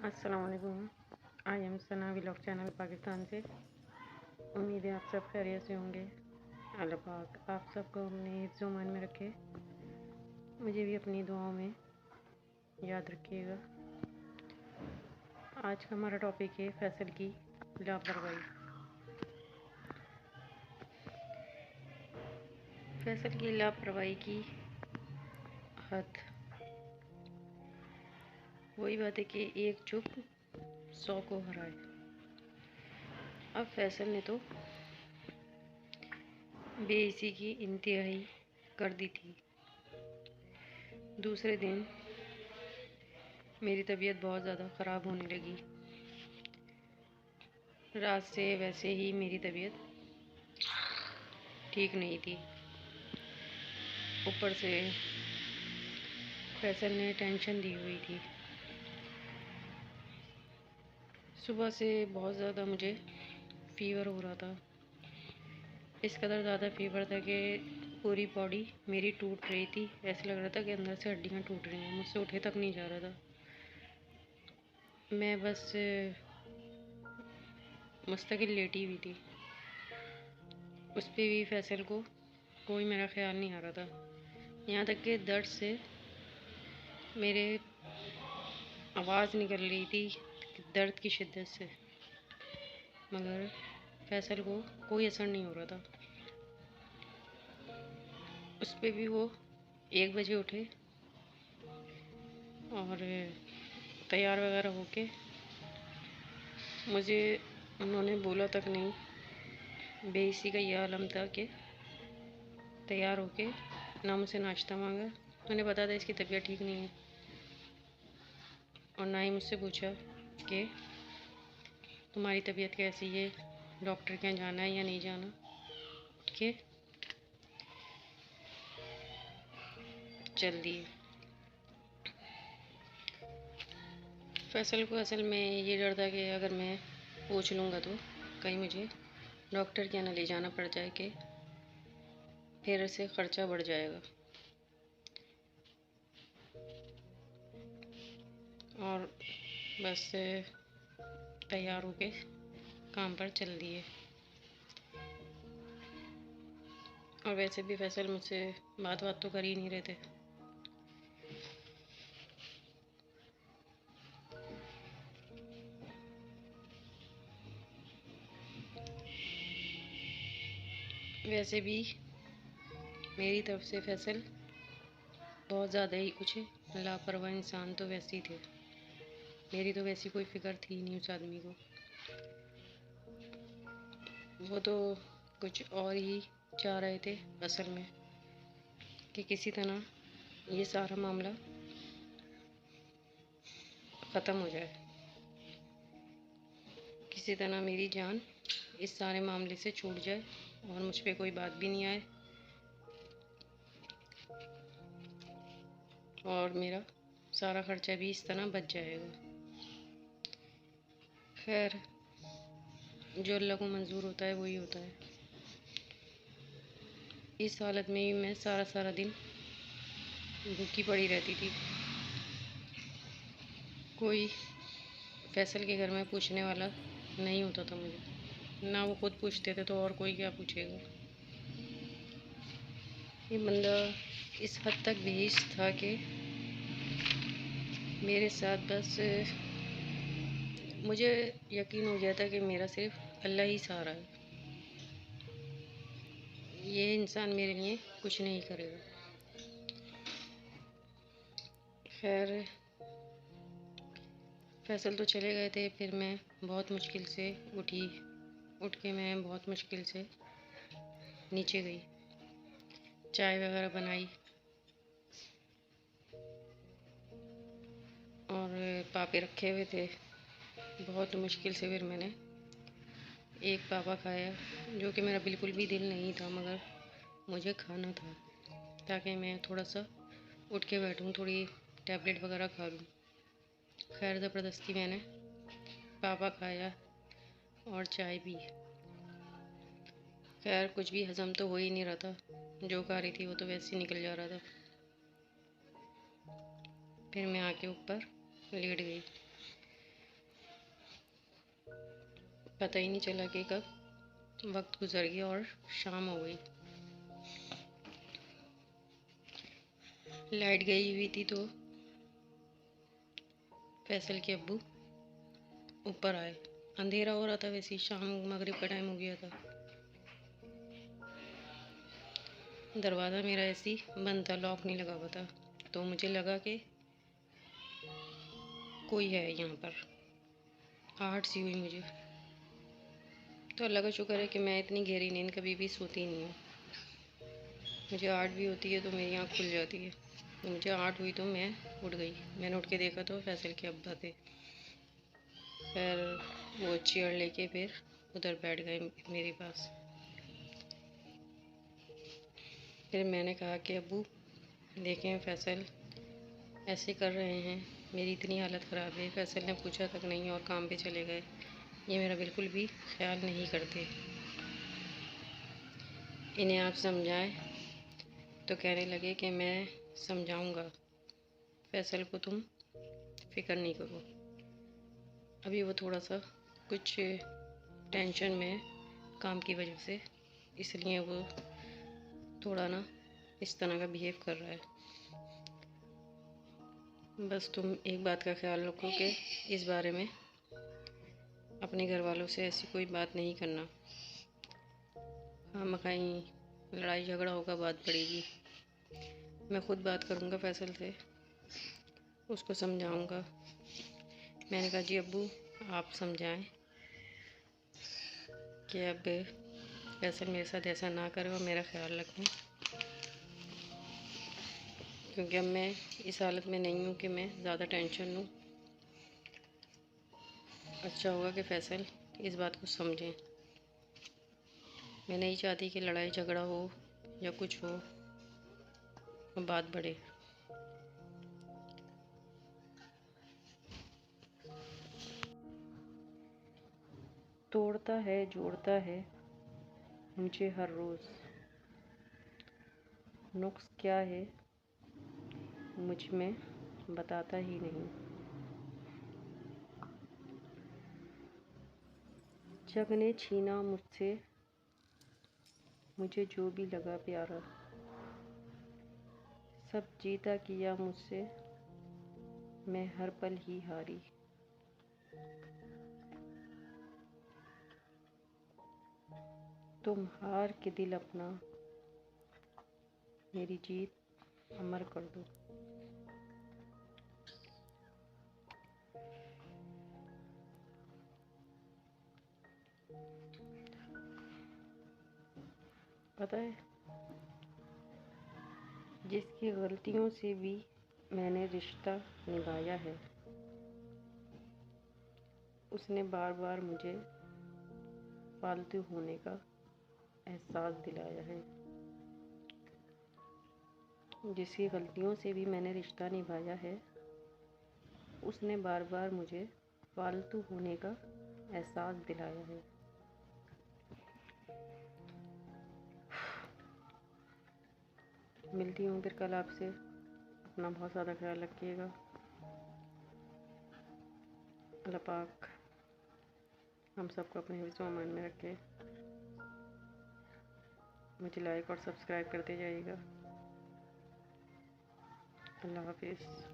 अस्सलाम वालेकुम। I am Sana vlog channel Pakistan से। उम्मीद है आप सब खैरियत से होंगे। अल्लाह पाक आप सबको अपने हिफ्ज़ मान में रखे, मुझे भी अपनी दुआओं में याद रखिएगा। आज का हमारा टॉपिक है फैसल की लापरवाही। फैसल की लापरवाही की हद। वही बात है कि एक चुप 100 को हराए। अब फैसल ने तो बेइज्जती की इंतहाई कर दी थी। दूसरे दिन मेरी तबीयत बहुत ज़्यादा ख़राब होने लगी। रात से वैसे ही मेरी तबीयत ठीक नहीं थी, ऊपर से फैसल ने टेंशन दी हुई थी। सुबह से बहुत ज़्यादा मुझे फ़ीवर हो रहा था। इस कदर ज़्यादा फ़ीवर था कि पूरी बॉडी मेरी टूट रही थी। ऐसा लग रहा था कि अंदर से हड्डियाँ टूट रही हैं, मुझसे उठे तक नहीं जा रहा था। मैं बस मुस्तकिल लेटी हुई थी। उस पर भी फैसल को कोई मेरा ख्याल नहीं आ रहा था। यहाँ तक कि दर्द से मेरे आवाज़ निकल रही थी, दर्द की शिद्दत से, मगर फैसल को कोई असर नहीं हो रहा था। उस पर भी वो 1 बजे उठे और तैयार वगैरह होके, मुझे उन्होंने बोला तक नहीं। बेइज्जती का यह आलम था कि तैयार होके ना मुझसे नाश्ता मांगा। उन्हें पता था इसकी तबीयत ठीक नहीं है, और ना ही मुझसे पूछा कि तुम्हारी तबीयत कैसी है, डॉक्टर के यहाँ जाना है या नहीं जाना। उठ के चल दिए। फैसल को असल में ये डर था कि अगर मैं पूछ लूँगा तो कहीं मुझे डॉक्टर के यहाँ ना ले जाना पड़ जाए कि फिर से ख़र्चा बढ़ जाएगा। और बस तैयार होके काम पर चल दिए। और वैसे भी फैसल मुझसे बात तो कर ही नहीं रहे थे। वैसे भी मेरी तरफ से फैसल बहुत ज़्यादा ही कुछ लापरवाह इंसान तो वैसे ही थे। मेरी तो वैसी कोई फ़िक्र थी नहीं उस आदमी को। वो तो कुछ और ही चाह रहे थे असल में, कि किसी तरह ये सारा मामला ख़त्म हो जाए, किसी तरह मेरी जान इस सारे मामले से छूट जाए और मुझ पे कोई बात भी नहीं आए और मेरा सारा ख़र्चा भी इस तरह बच जाएगा। खैर, जो अल्लाह को मंजूर होता है वही होता है। इस हालत में ही मैं सारा सारा दिन भूखी पड़ी रहती थी। कोई फैसल के घर में पूछने वाला नहीं होता था मुझे, ना वो खुद पूछते थे तो और कोई क्या पूछेगा। ये बंदा इस हद तक बेहिस था कि मेरे साथ बस मुझे यकीन हो गया था कि मेरा सिर्फ अल्लाह ही सहारा है। ये इंसान मेरे लिए कुछ नहीं करेगा। खैर, फैसल तो चले गए थे। फिर मैं बहुत मुश्किल से उठी। उठ के मैं बहुत मुश्किल से नीचे गई, चाय वगैरह बनाई और पापे रखे हुए थे। बहुत मुश्किल से फिर मैंने एक पापा खाया, जो कि मेरा बिल्कुल भी दिल नहीं था, मगर मुझे खाना था ताकि मैं थोड़ा सा उठ के बैठूं, थोड़ी टैबलेट वगैरह खा लूँ। खैर, ज़बरदस्ती मैंने पापा खाया और चाय पी। खैर, कुछ भी हज़म तो हो ही नहीं रहा था। जो खा रही थी वो तो वैसे ही निकल जा रहा था। फिर मैं आके ऊपर लेट गई। पता ही नहीं चला कि कब वक्त गुजर गया और शाम हो गई। लाइट गई हुई थी तो फैसल के अब्बू ऊपर आए। अंधेरा हो रहा था, वैसे ही शाम मगरिब का टाइम हो गया था। दरवाज़ा मेरा ऐसे ही बंद था, लॉक नहीं लगा हुआ था, तो मुझे लगा कि कोई है यहाँ पर। आहट सी हुई मुझे, तो अल्लाह का शुक्र है कि मैं इतनी गहरी नींद कभी भी सोती नहीं हूँ। मुझे आहट भी होती है तो मेरी आँख खुल जाती है। तो मुझे आहट हुई तो मैं उठ गई। मैंने उठ के देखा तो फैसल के अब्बा थे। फिर वो चेयर लेके फिर उधर बैठ गए मेरे पास। फिर मैंने कहा कि अब्बू देखें, फैसल ऐसे कर रहे हैं, मेरी इतनी हालत ख़राब है। फैसल ने पूछा तक नहीं और काम पे चले गए। ये मेरा बिल्कुल भी ख्याल नहीं करते। इन्हें आप समझाएं। तो कहने लगे कि मैं समझाऊंगा, फैसल को तुम फ़िक्र नहीं करो। अभी वो थोड़ा सा कुछ टेंशन में है काम की वजह से, इसलिए वो थोड़ा ना इस तरह का बिहेव कर रहा है। बस तुम एक बात का ख्याल रखो कि इस बारे में अपने घर वालों से ऐसी कोई बात नहीं करना। हाँ, मकाई लड़ाई झगड़ा होगा, बात पड़ेगी। मैं ख़ुद बात करूँगा फैसल से, उसको समझाऊँगा। मैंने कहा जी अब्बू आप समझाएं कि अब फैसल मेरे साथ ऐसा ना करे और मेरा ख्याल रखें, क्योंकि अब मैं इस हालत में नहीं हूँ कि मैं ज़्यादा टेंशन लूँ। अच्छा होगा कि फैसल इस बात को समझें। मैं नहीं चाहती कि लड़ाई झगड़ा हो या कुछ हो और बात बढ़े। तोड़ता है जोड़ता है मुझे हर रोज़, नुक्स क्या है मुझ में बताता ही नहीं। जग ने छीना मुझसे मुझे जो भी लगा प्यारा, सब जीता किया मुझसे मैं हर पल ही हारी। तुम हार के दिल अपना मेरी जीत अमर कर दो। पता है, जिसकी गलतियों से भी मैंने रिश्ता निभाया है, उसने बार बार मुझे फालतू होने का एहसास दिलाया है। जिसकी गलतियों से भी मैंने रिश्ता निभाया है, उसने बार बार मुझे फालतू होने का एहसास दिलाया है। मिलती हूँ फिर कल आपसे। अपना बहुत ज़्यादा ख्याल रखिएगा। अल्लाह पाक हम सबको अपने हिफ्ज़ व अमान में रखे। मुझे लाइक और सब्सक्राइब करते जाइएगा। अल्लाह हाफिज़।